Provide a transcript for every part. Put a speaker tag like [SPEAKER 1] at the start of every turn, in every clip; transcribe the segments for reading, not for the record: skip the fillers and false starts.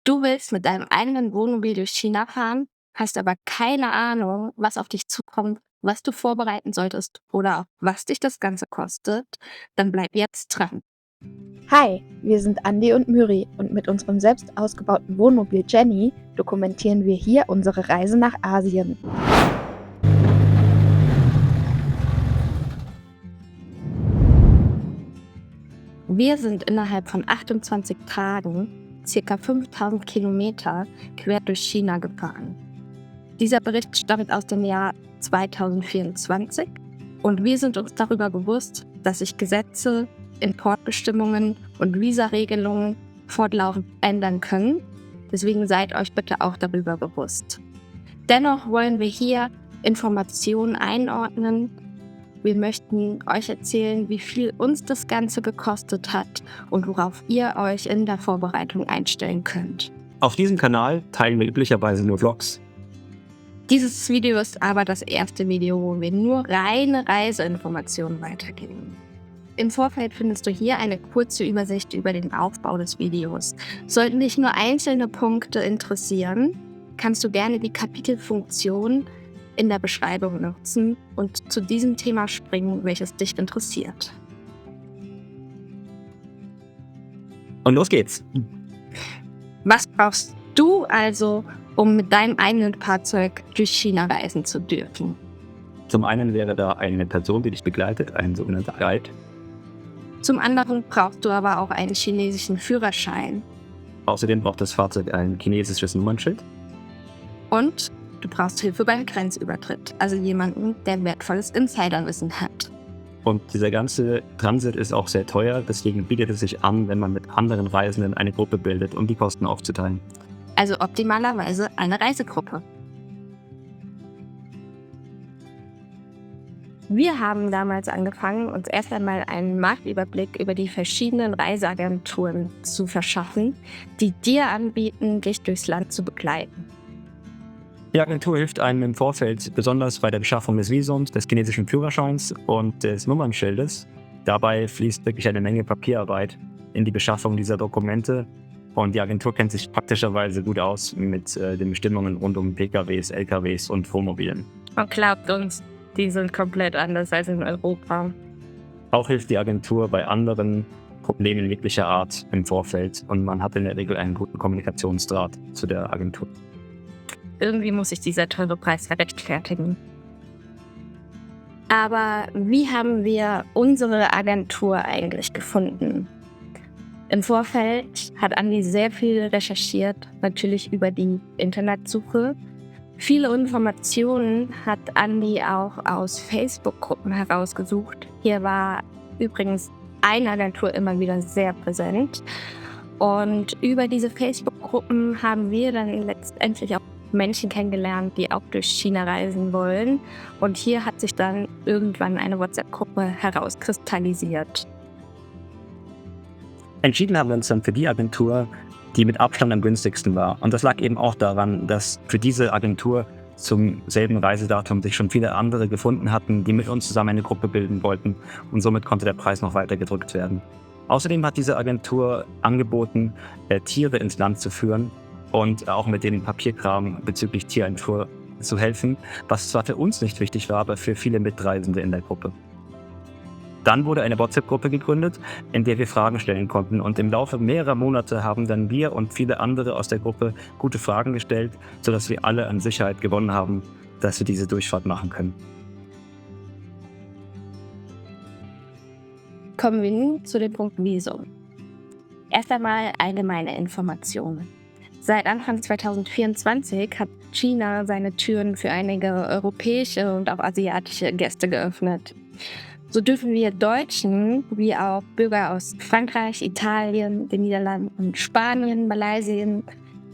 [SPEAKER 1] Du willst mit deinem eigenen Wohnmobil durch China fahren, hast aber keine Ahnung, was auf dich zukommt, was du vorbereiten solltest oder auch was dich das Ganze kostet, dann bleib jetzt dran.
[SPEAKER 2] Hi, wir sind Andi und Myri und mit unserem selbst ausgebauten Wohnmobil Jenny dokumentieren wir hier unsere Reise nach Asien.
[SPEAKER 1] Wir sind innerhalb von 28 Tagen ca. 5000 Kilometer quer durch China gefahren. Dieser Bericht stammt aus dem Jahr 2024 und wir sind uns darüber bewusst, dass sich Gesetze, Importbestimmungen und Visaregelungen fortlaufend ändern können. Deswegen seid euch bitte auch darüber bewusst. Dennoch wollen wir hier Informationen einordnen. Wir möchten euch erzählen, wie viel uns das Ganze gekostet hat und worauf ihr euch in der Vorbereitung einstellen könnt.
[SPEAKER 3] Auf diesem Kanal teilen wir üblicherweise nur Vlogs.
[SPEAKER 1] Dieses Video ist aber das erste Video, wo wir nur reine Reiseinformationen weitergeben. Im Vorfeld findest du hier eine kurze Übersicht über den Aufbau des Videos. Sollten dich nur einzelne Punkte interessieren, kannst du gerne die Kapitelfunktion in der Beschreibung nutzen und zu diesem Thema springen, welches dich interessiert.
[SPEAKER 3] Und los geht's.
[SPEAKER 1] Was brauchst du also, um mit deinem eigenen Fahrzeug durch China reisen zu dürfen?
[SPEAKER 3] Zum einen wäre da eine Person, die dich begleitet, ein sogenannter Guide.
[SPEAKER 1] Zum anderen brauchst du aber auch einen chinesischen Führerschein.
[SPEAKER 3] Außerdem braucht das Fahrzeug ein chinesisches Nummernschild.
[SPEAKER 1] Und du brauchst Hilfe beim Grenzübertritt, also jemanden, der wertvolles Insiderwissen hat.
[SPEAKER 3] Und dieser ganze Transit ist auch sehr teuer, deswegen bietet es sich an, wenn man mit anderen Reisenden eine Gruppe bildet, um die Kosten aufzuteilen.
[SPEAKER 1] Also optimalerweise eine Reisegruppe. Wir haben damals angefangen, uns erst einmal einen Marktüberblick über die verschiedenen Reiseagenturen zu verschaffen, die dir anbieten, dich durchs Land zu begleiten.
[SPEAKER 3] Die Agentur hilft einem im Vorfeld, besonders bei der Beschaffung des Visums, des chinesischen Führerscheins und des Nummernschildes. Dabei fließt wirklich eine Menge Papierarbeit in die Beschaffung dieser Dokumente. Und die Agentur kennt sich praktischerweise gut aus mit den Bestimmungen rund um PKWs, LKWs und Wohnmobilen.
[SPEAKER 1] Und glaubt uns, die sind komplett anders als in Europa.
[SPEAKER 3] Auch hilft die Agentur bei anderen Problemen jeglicher Art im Vorfeld und man hat in der Regel einen guten Kommunikationsdraht zu der Agentur.
[SPEAKER 1] Irgendwie muss sich dieser teure Preis rechtfertigen. Aber wie haben wir unsere Agentur eigentlich gefunden? Im Vorfeld hat Andi sehr viel recherchiert, natürlich über die Internetsuche. Viele Informationen hat Andi auch aus Facebook-Gruppen herausgesucht. Hier war übrigens eine Agentur immer wieder sehr präsent. Und über diese Facebook-Gruppen haben wir dann letztendlich auch Menschen kennengelernt, die auch durch China reisen wollen. Und hier hat sich dann irgendwann eine WhatsApp-Gruppe herauskristallisiert.
[SPEAKER 3] Entschieden haben wir uns dann für die Agentur, die mit Abstand am günstigsten war. Und das lag eben auch daran, dass für diese Agentur zum selben Reisedatum sich schon viele andere gefunden hatten, die mit uns zusammen eine Gruppe bilden wollten. Und somit konnte der Preis noch weiter gedrückt werden. Außerdem hat diese Agentur angeboten, Tiere ins Land zu führen und auch mit dem Papierkram bezüglich Tiereinfuhr zu helfen, was zwar für uns nicht wichtig war, aber für viele Mitreisende in der Gruppe. Dann wurde eine WhatsApp-Gruppe gegründet, in der wir Fragen stellen konnten und im Laufe mehrerer Monate haben dann wir und viele andere aus der Gruppe gute Fragen gestellt, sodass wir alle an Sicherheit gewonnen haben, dass wir diese Durchfahrt machen können.
[SPEAKER 1] Kommen wir nun zu dem Punkt Visum. Erst einmal allgemeine Informationen. Seit Anfang 2024 hat China seine Türen für einige europäische und auch asiatische Gäste geöffnet. So dürfen wir Deutschen wie auch Bürger aus Frankreich, Italien, den Niederlanden, Spanien, Malaysia,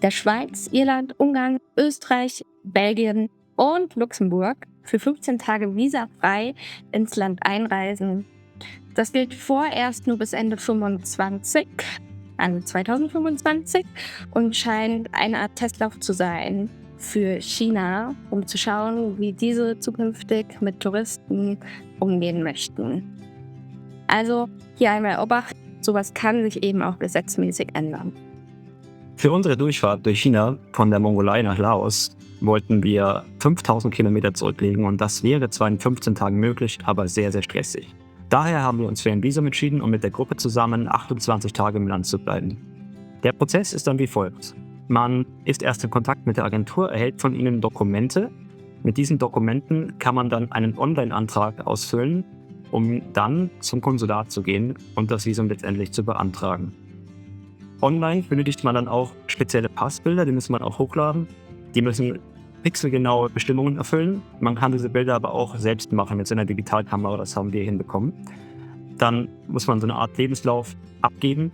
[SPEAKER 1] der Schweiz, Irland, Ungarn, Österreich, Belgien und Luxemburg für 15 Tage visafrei ins Land einreisen. Das gilt vorerst nur bis Ende 2025 und scheint eine Art Testlauf zu sein für China, um zu schauen, wie diese zukünftig mit Touristen umgehen möchten. Also hier einmal Obacht, sowas kann sich eben auch gesetzmäßig ändern.
[SPEAKER 3] Für unsere Durchfahrt durch China von der Mongolei nach Laos wollten wir 5000 Kilometer zurücklegen und das wäre zwar in 15 Tagen möglich, aber sehr, sehr stressig. Daher haben wir uns für ein Visum entschieden, um mit der Gruppe zusammen 28 Tage im Land zu bleiben. Der Prozess ist dann wie folgt. Man ist erst in Kontakt mit der Agentur, erhält von ihnen Dokumente. Mit diesen Dokumenten kann man dann einen Online-Antrag ausfüllen, um dann zum Konsulat zu gehen und das Visum letztendlich zu beantragen. Online benötigt man dann auch spezielle Passbilder, die muss man auch hochladen. Die müssen pixelgenaue Bestimmungen erfüllen. Man kann diese Bilder aber auch selbst machen mit so einer Digitalkamera, das haben wir hinbekommen. Dann muss man so eine Art Lebenslauf abgeben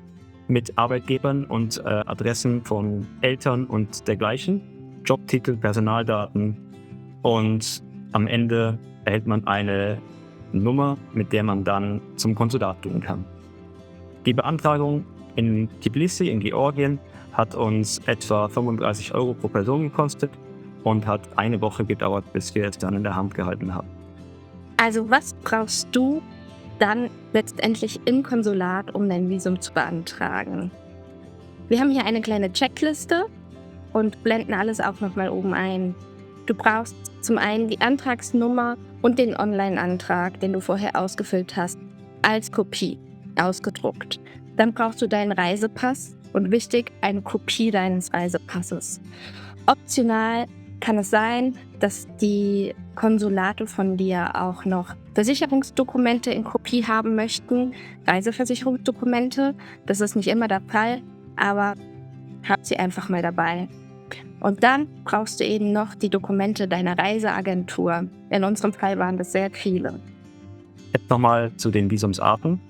[SPEAKER 3] mit Arbeitgebern und Adressen von Eltern und dergleichen, Jobtitel, Personaldaten und am Ende erhält man eine Nummer, mit der man dann zum Konsulat gehen kann. Die Beantragung in Tbilisi in Georgien hat uns etwa 35 € pro Person gekostet und hat eine Woche gedauert, bis wir es dann in der Hand gehalten haben.
[SPEAKER 1] Also was brauchst du dann letztendlich im Konsulat, um dein Visum zu beantragen? Wir haben hier eine kleine Checkliste und blenden alles auch nochmal oben ein. Du brauchst zum einen die Antragsnummer und den Online-Antrag, den du vorher ausgefüllt hast, als Kopie ausgedruckt. Dann brauchst du deinen Reisepass und wichtig, eine Kopie deines Reisepasses. Optional kann es sein, dass die Konsulate von dir auch noch Versicherungsdokumente in Kopie haben möchten, Reiseversicherungsdokumente. Das ist nicht immer der Fall, aber hab sie einfach mal dabei. Und dann brauchst du eben noch die Dokumente deiner Reiseagentur. In unserem Fall waren das sehr viele.
[SPEAKER 3] Jetzt nochmal zu den Visumsarten.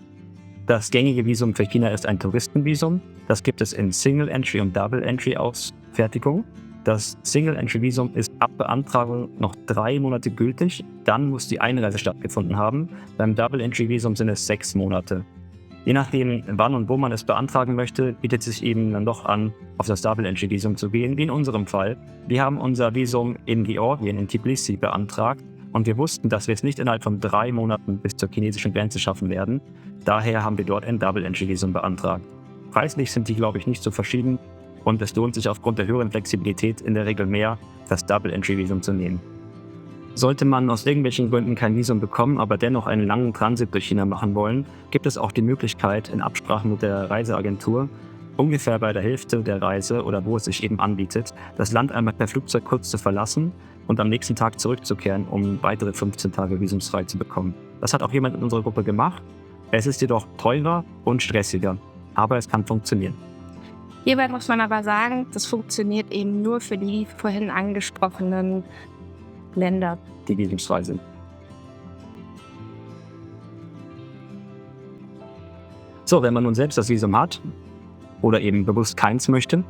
[SPEAKER 3] Das gängige Visum für China ist ein Touristenvisum. Das gibt es in Single Entry und Double Entry Ausfertigung. Das Single Entry Visum ist ab Beantragung noch 3 Monate gültig. Dann muss die Einreise stattgefunden haben. Beim Double Entry Visum sind es 6 Monate. Je nachdem, wann und wo man es beantragen möchte, bietet es sich eben dann doch an, auf das Double Entry Visum zu gehen, wie in unserem Fall. Wir haben unser Visum in Georgien, in Tbilisi, beantragt und wir wussten, dass wir es nicht innerhalb von 3 Monaten bis zur chinesischen Grenze schaffen werden. Daher haben wir dort ein Double Entry Visum beantragt. Preislich sind die, glaube ich, nicht so verschieden und es lohnt sich aufgrund der höheren Flexibilität in der Regel mehr, das Double Entry Visum zu nehmen. Sollte man aus irgendwelchen Gründen kein Visum bekommen, aber dennoch einen langen Transit durch China machen wollen, gibt es auch die Möglichkeit, in Absprache mit der Reiseagentur, ungefähr bei der Hälfte der Reise oder wo es sich eben anbietet, das Land einmal per Flugzeug kurz zu verlassen und am nächsten Tag zurückzukehren, um weitere 15 Tage visumsfrei zu bekommen. Das hat auch jemand in unserer Gruppe gemacht. Es ist jedoch teurer und stressiger, aber es kann funktionieren.
[SPEAKER 1] Hierbei muss man aber sagen, das funktioniert eben nur für die vorhin angesprochenen Länder,
[SPEAKER 3] die visumsfrei sind. So, wenn man nun selbst das Visum hat oder eben bewusst keins möchte,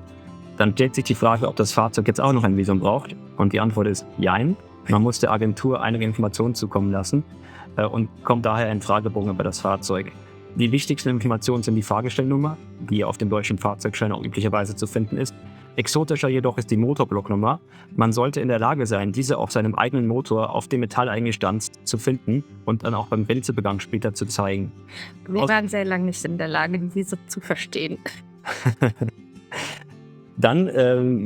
[SPEAKER 3] dann stellt sich die Frage, ob das Fahrzeug jetzt auch noch ein Visum braucht. Und die Antwort ist Jein. Man muss der Agentur einige Informationen zukommen lassen und kommt daher in Fragebogen über das Fahrzeug. Die wichtigsten Informationen sind die Fahrgestellnummer, die auf dem deutschen Fahrzeugschein auch üblicherweise zu finden ist. Exotischer jedoch ist die Motorblocknummer. Man sollte in der Lage sein, diese auf seinem eigenen Motor auf dem Metall eingestanzt zu finden und dann auch beim Grenzebegang später zu zeigen.
[SPEAKER 1] Wir waren sehr lange nicht in der Lage, diese zu verstehen.
[SPEAKER 3] Dann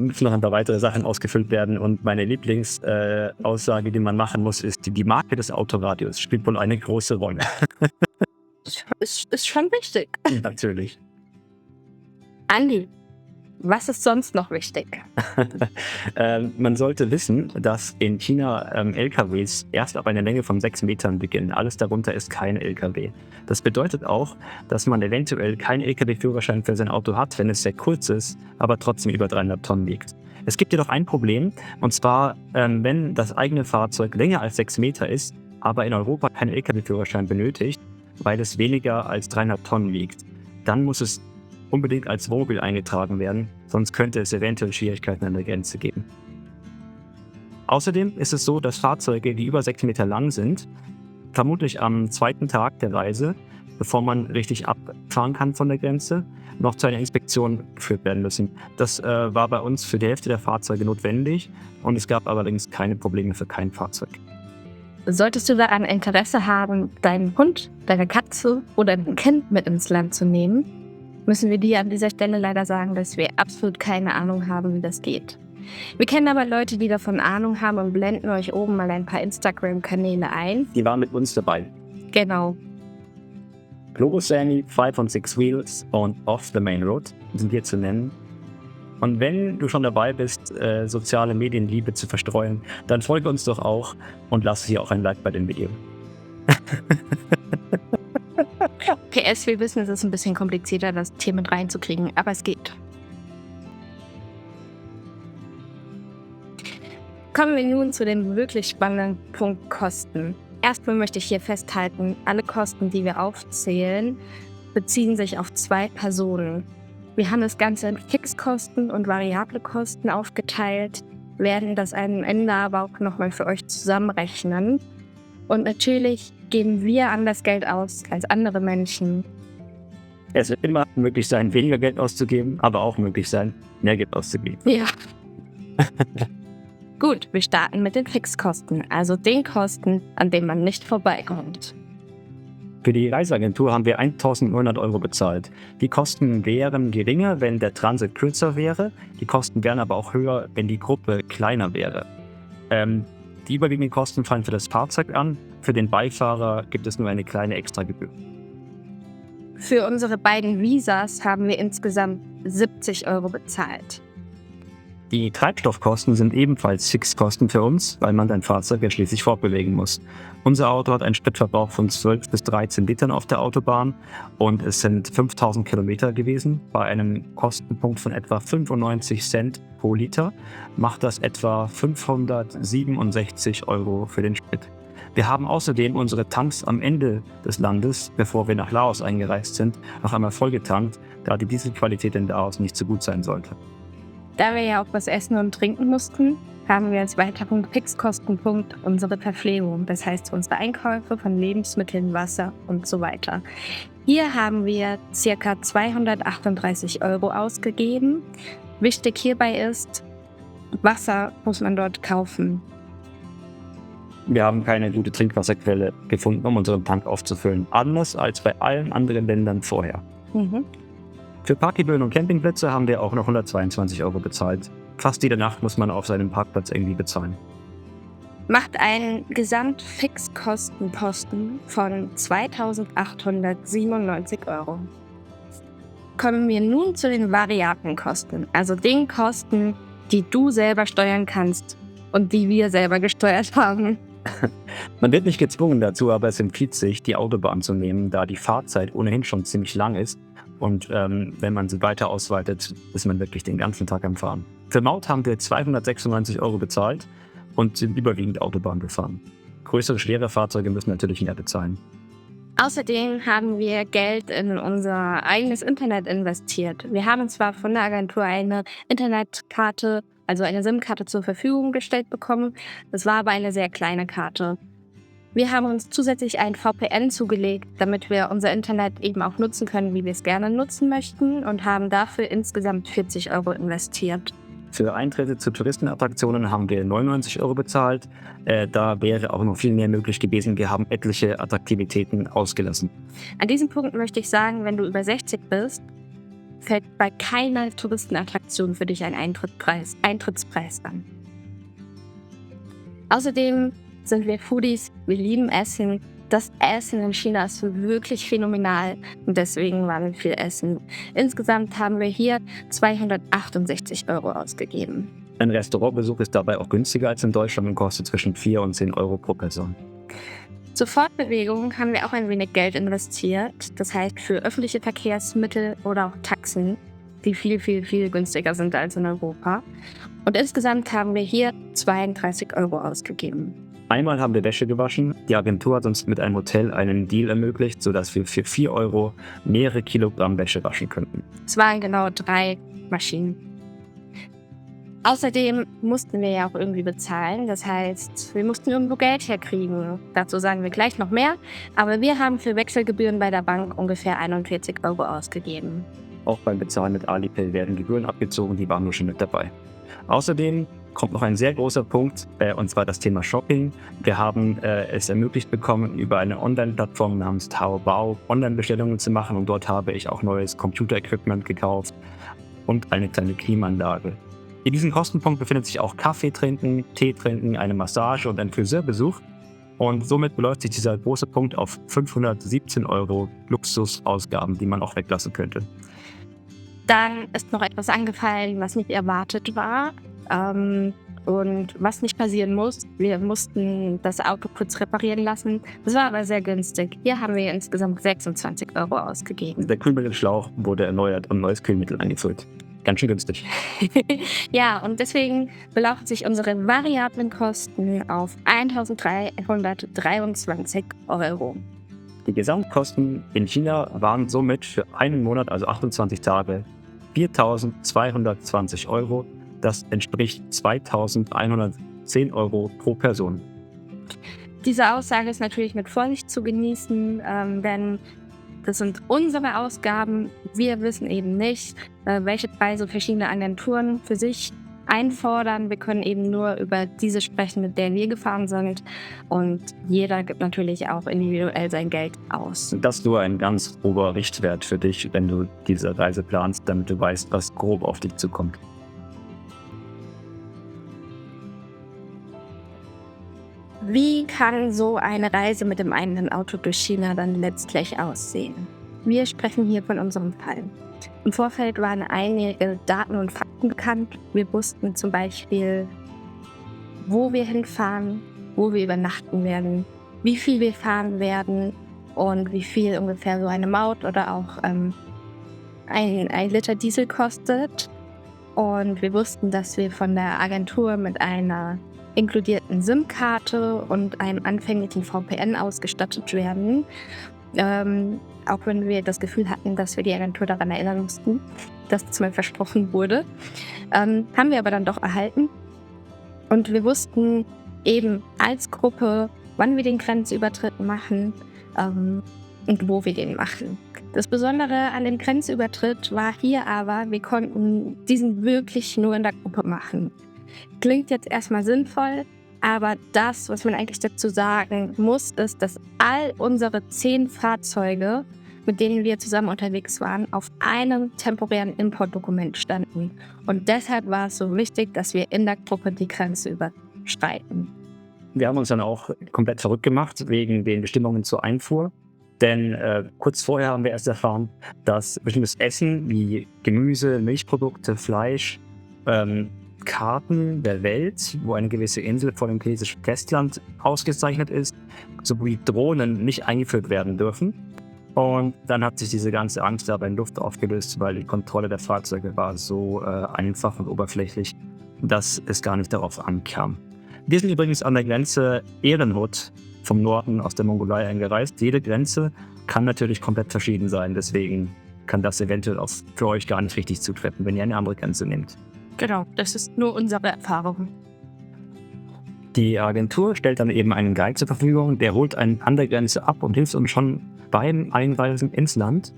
[SPEAKER 3] müssen noch ein paar weitere Sachen ausgefüllt werden und meine Lieblingsaussage, die man machen muss, ist, die Marke des Autoradios spielt wohl eine große Rolle.
[SPEAKER 1] Ist schon wichtig.
[SPEAKER 3] Natürlich.
[SPEAKER 1] Andi, was ist sonst noch wichtig?
[SPEAKER 3] Man sollte wissen, dass in China LKWs erst ab einer Länge von 6 Metern beginnen. Alles darunter ist kein LKW. Das bedeutet auch, dass man eventuell keinen LKW-Führerschein für sein Auto hat, wenn es sehr kurz ist, aber trotzdem über 300 Tonnen wiegt. Es gibt jedoch ein Problem, und zwar, wenn das eigene Fahrzeug länger als 6 Meter ist, aber in Europa keinen LKW-Führerschein benötigt, weil es weniger als 300 Tonnen wiegt, dann muss es unbedingt als Wohnmobil eingetragen werden, sonst könnte es eventuell Schwierigkeiten an der Grenze geben. Außerdem ist es so, dass Fahrzeuge, die über 6 Meter lang sind, vermutlich am 2. Tag der Reise, bevor man richtig abfahren kann von der Grenze, noch zu einer Inspektion geführt werden müssen. Das war bei uns für die Hälfte der Fahrzeuge notwendig und es gab allerdings keine Probleme für kein Fahrzeug.
[SPEAKER 1] Solltest du daran Interesse haben, deinen Hund, deine Katze oder dein Kind mit ins Land zu nehmen, müssen wir dir an dieser Stelle leider sagen, dass wir absolut keine Ahnung haben, wie das geht. Wir kennen aber Leute, die davon Ahnung haben und blenden euch oben mal ein paar Instagram-Kanäle ein.
[SPEAKER 3] Die waren mit uns dabei.
[SPEAKER 1] Genau.
[SPEAKER 3] Globus Sandy, 5 on 6 Wheels und Off the Main Road sind hier zu nennen. Und wenn du schon dabei bist, soziale Medienliebe zu verstreuen, dann folge uns doch auch und lass hier auch ein Like bei dem Video.
[SPEAKER 1] PS, wir wissen, es ist ein bisschen komplizierter, das Thema mit reinzukriegen, aber es geht. Kommen wir nun zu dem wirklich spannenden Punkt Kosten. Erstmal möchte ich hier festhalten, alle Kosten, die wir aufzählen, beziehen sich auf 2 Personen. Wir haben das Ganze in Fixkosten und variable Kosten aufgeteilt, werden das am Ende aber auch nochmal für euch zusammenrechnen. Und natürlich geben wir anders Geld aus als andere Menschen.
[SPEAKER 3] Es wird immer möglich sein, weniger Geld auszugeben, aber auch möglich sein, mehr Geld auszugeben.
[SPEAKER 1] Ja. Gut, wir starten mit den Fixkosten, also den Kosten, an denen man nicht vorbeikommt.
[SPEAKER 3] Für die Reiseagentur haben wir 1.900 € bezahlt. Die Kosten wären geringer, wenn der Transit kürzer wäre. Die Kosten wären aber auch höher, wenn die Gruppe kleiner wäre. Die überwiegenden Kosten fallen für das Fahrzeug an. Für den Beifahrer gibt es nur eine kleine Extragebühr.
[SPEAKER 1] Für unsere beiden Visas haben wir insgesamt 70 € bezahlt.
[SPEAKER 3] Die Treibstoffkosten sind ebenfalls Fixkosten für uns, weil man sein Fahrzeug ja schließlich fortbewegen muss. Unser Auto hat einen Spritverbrauch von 12 bis 13 Litern auf der Autobahn und es sind 5000 Kilometer gewesen. Bei einem Kostenpunkt von etwa 95 Cent pro Liter macht das etwa 567 € für den Sprit. Wir haben außerdem unsere Tanks am Ende des Landes, bevor wir nach Laos eingereist sind, noch einmal vollgetankt, da die Dieselqualität in Laos nicht so gut sein sollte.
[SPEAKER 1] Da wir ja auch was essen und trinken mussten, haben wir als weiteren Fixkostenpunkt unsere Verpflegung, das heißt unsere Einkäufe von Lebensmitteln, Wasser und so weiter. Hier haben wir ca. 238 € ausgegeben. Wichtig hierbei ist, Wasser muss man dort kaufen.
[SPEAKER 3] Wir haben keine gute Trinkwasserquelle gefunden, um unseren Tank aufzufüllen, anders als bei allen anderen Ländern vorher. Für Parkgebühren und Campingplätze haben wir auch noch 122 € bezahlt. Fast jede Nacht muss man auf seinem Parkplatz irgendwie bezahlen.
[SPEAKER 1] Macht einen Gesamtfixkostenposten von 2.897 €. Kommen wir nun zu den variablen Kosten, also den Kosten, die du selber steuern kannst und die wir selber gesteuert haben.
[SPEAKER 3] Man wird nicht gezwungen dazu, aber es empfiehlt sich, die Autobahn zu nehmen, da die Fahrzeit ohnehin schon ziemlich lang ist. Und wenn man sie weiter ausweitet, ist man wirklich den ganzen Tag am Fahren. Für Maut haben wir 296 € bezahlt und sind überwiegend Autobahn gefahren. Größere, schwere Fahrzeuge müssen natürlich mehr bezahlen.
[SPEAKER 1] Außerdem haben wir Geld in unser eigenes Internet investiert. Wir haben zwar von der Agentur eine Internetkarte, also eine SIM-Karte zur Verfügung gestellt bekommen, das war aber eine sehr kleine Karte. Wir haben uns zusätzlich ein VPN zugelegt, damit wir unser Internet eben auch nutzen können, wie wir es gerne nutzen möchten und haben dafür insgesamt 40 € investiert.
[SPEAKER 3] Für Eintritte zu Touristenattraktionen haben wir 99 € bezahlt. Da wäre auch noch viel mehr möglich gewesen. Wir haben etliche Attraktivitäten ausgelassen.
[SPEAKER 1] An diesem Punkt möchte ich sagen, wenn du über 60 bist, fällt bei keiner Touristenattraktion für dich ein Eintrittspreis an. Außerdem sind wir Foodies, wir lieben Essen. Das Essen in China ist wirklich phänomenal und deswegen waren wir viel essen. Insgesamt haben wir hier 268 € ausgegeben.
[SPEAKER 3] Ein Restaurantbesuch ist dabei auch günstiger als in Deutschland und kostet zwischen 4 und 10 € pro Person.
[SPEAKER 1] Zur Fortbewegung haben wir auch ein wenig Geld investiert. Das heißt für öffentliche Verkehrsmittel oder auch Taxen, die viel, viel, viel günstiger sind als in Europa. Und insgesamt haben wir hier 32 € ausgegeben.
[SPEAKER 3] Einmal haben wir Wäsche gewaschen. Die Agentur hat uns mit einem Hotel einen Deal ermöglicht, sodass wir für 4 € mehrere Kilogramm Wäsche waschen könnten.
[SPEAKER 1] Es waren genau 3 Maschinen. Außerdem mussten wir ja auch irgendwie bezahlen. Das heißt, wir mussten irgendwo Geld herkriegen. Dazu sagen wir gleich noch mehr. Aber wir haben für Wechselgebühren bei der Bank ungefähr 41 € ausgegeben.
[SPEAKER 3] Auch beim Bezahlen mit Alipay werden Gebühren abgezogen, die waren nur schon mit dabei. Außerdem kommt noch ein sehr großer Punkt, und zwar das Thema Shopping. Wir haben es ermöglicht bekommen, über eine Online-Plattform namens Taobao Online-Bestellungen zu machen, und dort habe ich auch neues Computer-Equipment gekauft und eine kleine Klimaanlage. In diesem Kostenpunkt befindet sich auch Kaffee trinken, Tee trinken, eine Massage und ein Friseurbesuch. Und somit beläuft sich dieser große Punkt auf 517 € Luxusausgaben, die man auch weglassen könnte.
[SPEAKER 1] Dann ist noch etwas angefallen, was nicht erwartet war. Und was nicht passieren muss. Wir mussten das Auto kurz reparieren lassen. Das war aber sehr günstig. Hier haben wir insgesamt 26 € ausgegeben.
[SPEAKER 3] Der Kühlmittelschlauch wurde erneuert und neues Kühlmittel eingefüllt. Ganz schön günstig.
[SPEAKER 1] Ja, und deswegen belaufen sich unsere variablen Kosten auf 1.323 €.
[SPEAKER 3] Die Gesamtkosten in China waren somit für einen Monat, also 28 Tage, 4.220 €. Das entspricht 2.110 € pro Person.
[SPEAKER 1] Diese Aussage ist natürlich mit Vorsicht zu genießen, denn das sind unsere Ausgaben. Wir wissen eben nicht, welche Preise verschiedene Agenturen für sich einfordern. Wir können eben nur über diese sprechen, mit denen wir gefahren sind. Und jeder gibt natürlich auch individuell sein Geld aus.
[SPEAKER 3] Das ist nur ein ganz grober Richtwert für dich, wenn du diese Reise planst, damit du weißt, was grob auf dich zukommt.
[SPEAKER 1] Wie kann so eine Reise mit dem eigenen Auto durch China dann letztlich aussehen? Wir sprechen hier von unserem Fall. Im Vorfeld waren einige Daten und Fakten bekannt. Wir wussten zum Beispiel, wo wir hinfahren, wo wir übernachten werden, wie viel wir fahren werden und wie viel ungefähr so eine Maut oder auch ein Liter Diesel kostet. Und wir wussten, dass wir von der Agentur mit einer inkludierten SIM-Karte und einem anfänglichen VPN ausgestattet werden. Auch wenn wir das Gefühl hatten, dass wir die Agentur daran erinnern mussten, dass das mal versprochen wurde. Haben wir aber dann doch erhalten. Und wir wussten eben als Gruppe, wann wir den Grenzübertritt machen und wo wir den machen. Das Besondere an dem Grenzübertritt war hier aber, wir konnten diesen wirklich nur in der Gruppe machen. Klingt jetzt erstmal sinnvoll, aber das, was man eigentlich dazu sagen muss, ist, dass all unsere 10 Fahrzeuge, mit denen wir zusammen unterwegs waren, auf einem temporären Importdokument standen. Und deshalb war es so wichtig, dass wir in der Gruppe die Grenze überschreiten.
[SPEAKER 3] Wir haben uns dann auch komplett verrückt gemacht wegen den Bestimmungen zur Einfuhr. Denn kurz vorher haben wir erst erfahren, dass bestimmtes Essen wie Gemüse, Milchprodukte, Fleisch, Karten der Welt, wo eine gewisse Insel vor dem chinesischen Festland ausgezeichnet ist, sowie Drohnen nicht eingeführt werden dürfen. Und dann hat sich diese ganze Angst aber in Luft aufgelöst, weil die Kontrolle der Fahrzeuge war so einfach und oberflächlich, dass es gar nicht darauf ankam. Wir sind übrigens an der Grenze Ehrenhut vom Norden aus der Mongolei eingereist. Jede Grenze kann natürlich komplett verschieden sein, deswegen kann das eventuell auch für euch gar nicht richtig zutreffen, wenn ihr eine andere Grenze nehmt.
[SPEAKER 1] Genau, das ist nur unsere Erfahrung.
[SPEAKER 3] Die Agentur stellt dann eben einen Guide zur Verfügung, der holt einen an der Grenze ab und hilft uns schon beim Einreisen ins Land.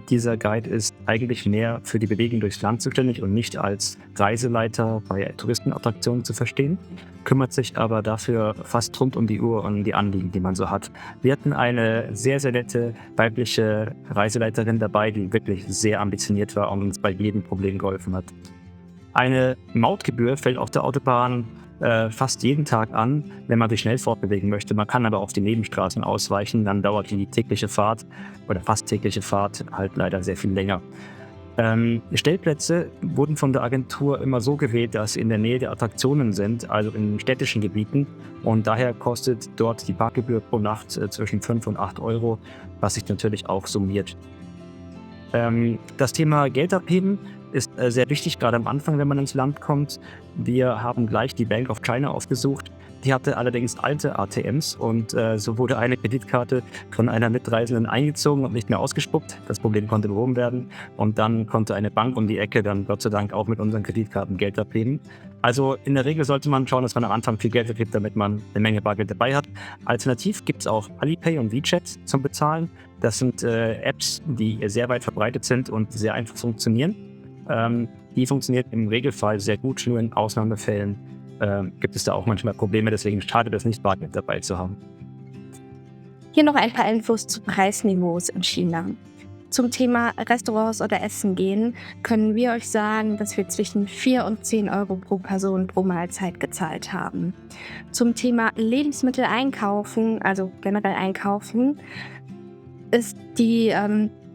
[SPEAKER 3] Dieser Guide ist eigentlich mehr für die Bewegung durchs Land zuständig und nicht als Reiseleiter bei Touristenattraktionen zu verstehen, kümmert sich aber dafür fast rund um die Uhr um die Anliegen, die man so hat. Wir hatten eine sehr, sehr nette weibliche Reiseleiterin dabei, die wirklich sehr ambitioniert war und uns bei jedem Problem geholfen hat. Eine Mautgebühr fällt auf der Autobahn fast jeden Tag an, wenn man sich schnell fortbewegen möchte. Man kann aber auf die Nebenstraßen ausweichen, dann dauert die tägliche Fahrt oder fast tägliche Fahrt halt leider sehr viel länger. Stellplätze wurden von der Agentur immer so gewählt, dass sie in der Nähe der Attraktionen sind, also in städtischen Gebieten, und daher kostet dort die Parkgebühr pro Nacht zwischen 5 und 8 €, was sich natürlich auch summiert. Das Thema Geld abheben ist sehr wichtig, gerade am Anfang, wenn man ins Land kommt. Wir haben gleich die Bank of China aufgesucht. Die hatte allerdings alte ATMs und so wurde eine Kreditkarte von einer Mitreisenden eingezogen und nicht mehr ausgespuckt. Das Problem konnte behoben werden und dann konnte eine Bank um die Ecke dann Gott sei Dank auch mit unseren Kreditkarten Geld abheben. Also in der Regel sollte man schauen, dass man am Anfang viel Geld abhebt, damit man eine Menge Bargeld dabei hat. Alternativ gibt es auch Alipay und WeChat zum Bezahlen. Das sind Apps, die sehr weit verbreitet sind und sehr einfach funktionieren. Die funktioniert im Regelfall sehr gut, nur in Ausnahmefällen gibt es da auch manchmal Probleme, deswegen schadet es nicht, Bargeld dabei zu haben.
[SPEAKER 1] Hier noch ein paar Infos zu Preisniveaus in China. Zum Thema Restaurants oder Essen gehen können wir euch sagen, dass wir zwischen 4 und 10 Euro pro Person pro Mahlzeit gezahlt haben. Zum Thema Lebensmittel einkaufen, also generell einkaufen, ist die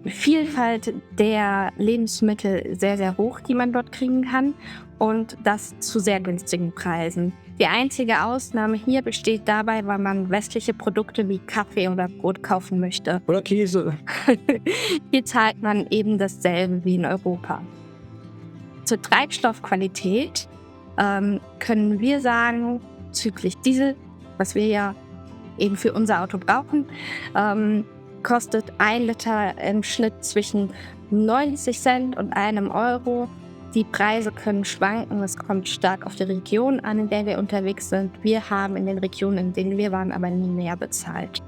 [SPEAKER 1] Vielfalt der Lebensmittel sehr, sehr hoch, die man dort kriegen kann, und das zu sehr günstigen Preisen. Die einzige Ausnahme hier besteht dabei, weil man westliche Produkte wie Kaffee oder Brot kaufen möchte.
[SPEAKER 3] Oder Käse.
[SPEAKER 1] Hier zahlt man eben dasselbe wie in Europa. Zur Treibstoffqualität können wir sagen, bezüglich Diesel, was wir ja eben für unser Auto brauchen, kostet 1 Liter im Schnitt zwischen 90 Cent und 1 Euro. Die Preise können schwanken, es kommt stark auf die Region an, in der wir unterwegs sind. Wir haben in den Regionen, in denen wir waren, aber nie mehr bezahlt.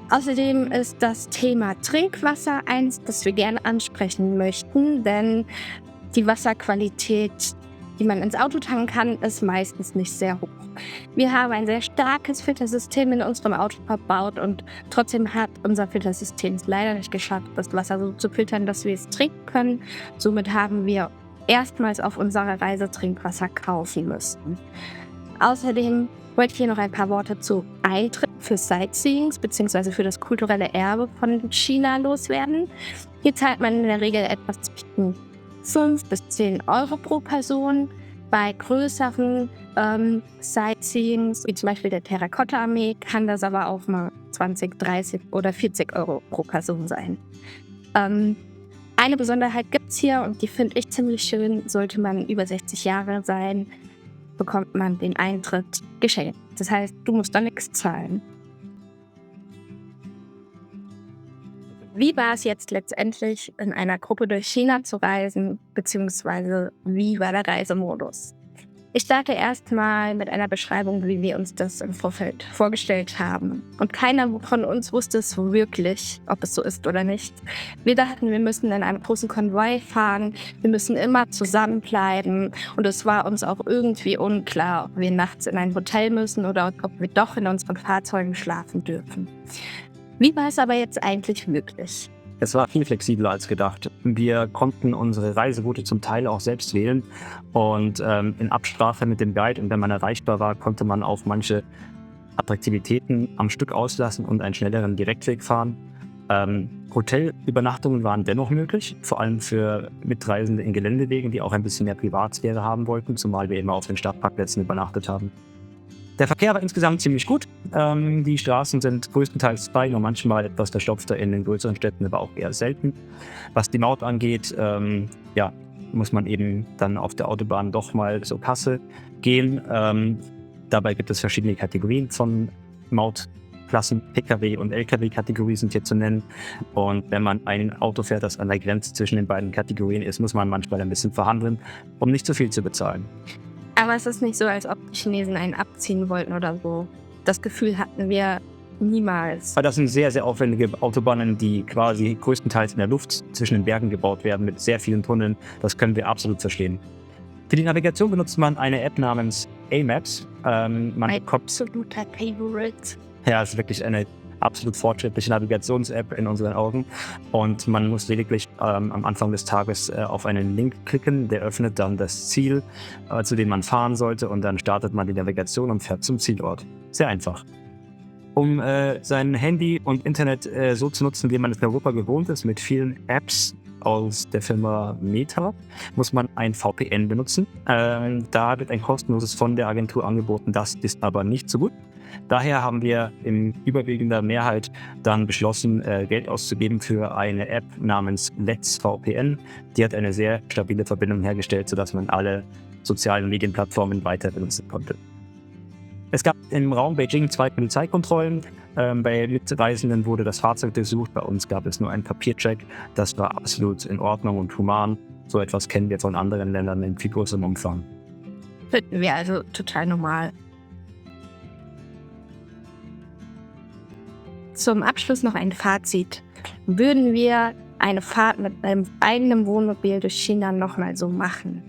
[SPEAKER 1] Außerdem ist das Thema Trinkwasser eins, das wir gerne ansprechen möchten, denn die Wasserqualität, die man ins Auto tanken kann, ist meistens nicht sehr hoch. Wir haben ein sehr starkes Filtersystem in unserem Auto verbaut und trotzdem hat unser Filtersystem es leider nicht geschafft, das Wasser so zu filtern, dass wir es trinken können. Somit haben wir erstmals auf unserer Reise Trinkwasser kaufen müssen. Außerdem wollte ich hier noch ein paar Worte zu Eintritt für Sightseeings bzw. für das kulturelle Erbe von China loswerden. Hier zahlt man in der Regel etwas zwischen 5 bis 10 Euro pro Person. Bei größeren Sightseeings, wie zum Beispiel der Terrakotta-Armee, kann das aber auch mal 20, 30 oder 40 Euro pro Person sein. Eine Besonderheit gibt es hier und die finde ich ziemlich schön. Sollte man über 60 Jahre sein, bekommt man den Eintritt geschenkt. Das heißt, du musst da nichts zahlen. Wie war es jetzt letztendlich, in einer Gruppe durch China zu reisen, beziehungsweise wie war der Reisemodus? Ich starte erstmal mit einer Beschreibung, wie wir uns das im Vorfeld vorgestellt haben. Und keiner von uns wusste es wirklich, ob es so ist oder nicht. Wir dachten, wir müssen in einem großen Konvoi fahren, wir müssen immer zusammenbleiben. Und es war uns auch irgendwie unklar, ob wir nachts in ein Hotel müssen oder ob wir doch in unseren Fahrzeugen schlafen dürfen. Wie war es aber jetzt eigentlich wirklich?
[SPEAKER 3] Es war viel flexibler als gedacht. Wir konnten unsere Reiseroute zum Teil auch selbst wählen und in Absprache mit dem Guide, und wenn man erreichbar war, konnte man auf manche Attraktivitäten am Stück auslassen und einen schnelleren Direktweg fahren. Hotelübernachtungen waren dennoch möglich, vor allem für Mitreisende in Geländewegen, die auch ein bisschen mehr Privatsphäre haben wollten, zumal wir immer auf den Stadtparkplätzen übernachtet haben. Der Verkehr war insgesamt ziemlich gut. Die Straßen sind größtenteils frei, nur manchmal etwas verstopfter in den größeren Städten, aber auch eher selten. Was die Maut angeht, muss man eben dann auf der Autobahn doch mal zur Kasse gehen. Dabei gibt es verschiedene Kategorien von Mautklassen. Pkw- und Lkw-Kategorie sind hier zu nennen. Und wenn man ein Auto fährt, das an der Grenze zwischen den beiden Kategorien ist, muss man manchmal ein bisschen verhandeln, um nicht zu viel zu bezahlen.
[SPEAKER 1] Aber es ist nicht so, als ob die Chinesen einen abziehen wollten oder so. Das Gefühl hatten wir niemals.
[SPEAKER 3] Das sind sehr, sehr aufwendige Autobahnen, die quasi größtenteils in der Luft zwischen den Bergen gebaut werden, mit sehr vielen Tunneln. Das können wir absolut verstehen. Für die Navigation benutzt man eine App namens A-Maps.
[SPEAKER 1] Mein absoluter Favorite.
[SPEAKER 3] Ja, es ist wirklich eine absolut fortschrittliche Navigations-App in unseren Augen. Und man muss lediglich am Anfang des Tages auf einen Link klicken, der öffnet dann das Ziel, zu dem man fahren sollte, und dann startet man die Navigation und fährt zum Zielort. Sehr einfach. Um sein Handy und Internet so zu nutzen, wie man es in Europa gewohnt ist, mit vielen Apps aus der Firma Meta, muss man ein VPN benutzen. Da wird ein kostenloses von der Agentur angeboten, das ist aber nicht so gut. Daher haben wir in überwiegender Mehrheit dann beschlossen, Geld auszugeben für eine App namens Let's VPN. Die hat eine sehr stabile Verbindung hergestellt, sodass man alle sozialen Medienplattformen weiter benutzen konnte. Es gab im Raum Beijing 2 Polizeikontrollen. Bei Mitreisenden wurde das Fahrzeug durchsucht. Bei uns gab es nur einen Papiercheck. Das war absolut in Ordnung und human. So etwas kennen wir von anderen Ländern in viel größerem Umfang.
[SPEAKER 1] Finden wir also total normal. Zum Abschluss noch ein Fazit. Würden wir eine Fahrt mit einem eigenen Wohnmobil durch China nochmal so machen?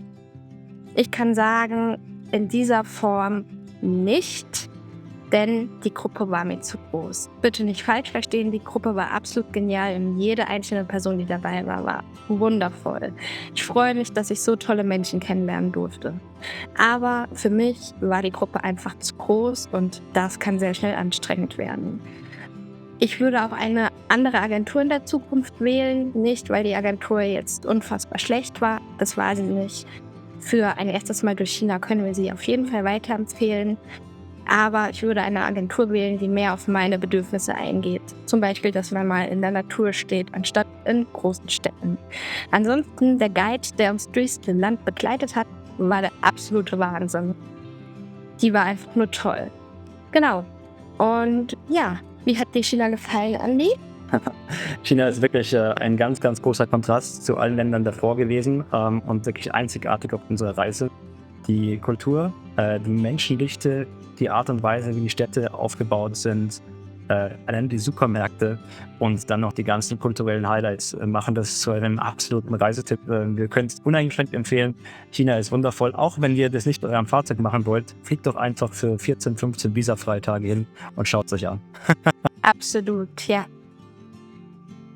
[SPEAKER 1] Ich kann sagen, in dieser Form nicht, denn die Gruppe war mir zu groß. Bitte nicht falsch verstehen, die Gruppe war absolut genial und jede einzelne Person, die dabei war, war wundervoll. Ich freue mich, dass ich so tolle Menschen kennenlernen durfte. Aber für mich war die Gruppe einfach zu groß und das kann sehr schnell anstrengend werden. Ich würde auch eine andere Agentur in der Zukunft wählen, nicht weil die Agentur jetzt unfassbar schlecht war, das war sie nicht. Für ein erstes Mal durch China können wir sie auf jeden Fall weiterempfehlen. Aber ich würde eine Agentur wählen, die mehr auf meine Bedürfnisse eingeht. Zum Beispiel, dass man mal in der Natur steht, anstatt in großen Städten. Ansonsten, der Guide, der uns durchs Land begleitet hat, war der absolute Wahnsinn. Die war einfach nur toll. Genau. Und ja, wie hat dir China gefallen, Andi?
[SPEAKER 3] China ist wirklich ein ganz, ganz großer Kontrast zu allen Ländern davor gewesen und wirklich einzigartig auf unserer Reise. Die Kultur, die Menschendichte, die Art und Weise, wie die Städte aufgebaut sind, allein die Supermärkte und dann noch die ganzen kulturellen Highlights machen das zu einem absoluten Reisetipp. Wir können es uneingeschränkt empfehlen. China ist wundervoll. Auch wenn ihr das nicht mit eurem Fahrzeug machen wollt, fliegt doch einfach für 14, 15 Visafreitage hin und schaut es euch an.
[SPEAKER 1] Absolut, ja.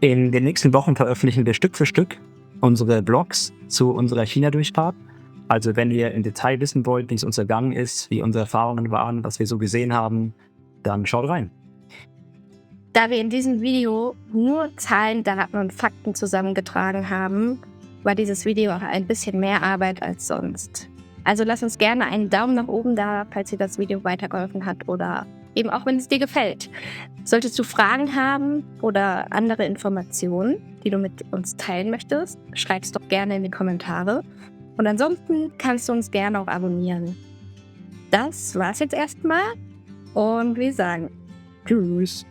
[SPEAKER 3] In den nächsten Wochen veröffentlichen wir Stück für Stück unsere Vlogs zu unserer China-Durchfahrt. Also wenn ihr im Detail wissen wollt, wie es uns ergangen ist, wie unsere Erfahrungen waren, was wir so gesehen haben, dann schaut rein.
[SPEAKER 1] Da wir in diesem Video nur Zahlen, Daten und Fakten zusammengetragen haben, war dieses Video auch ein bisschen mehr Arbeit als sonst. Also lasst uns gerne einen Daumen nach oben da, falls dir das Video weitergeholfen hat oder eben auch, wenn es dir gefällt. Solltest du Fragen haben oder andere Informationen, die du mit uns teilen möchtest, schreib es doch gerne in die Kommentare. Und ansonsten kannst du uns gerne auch abonnieren. Das war's jetzt erstmal und wir sagen Tschüss.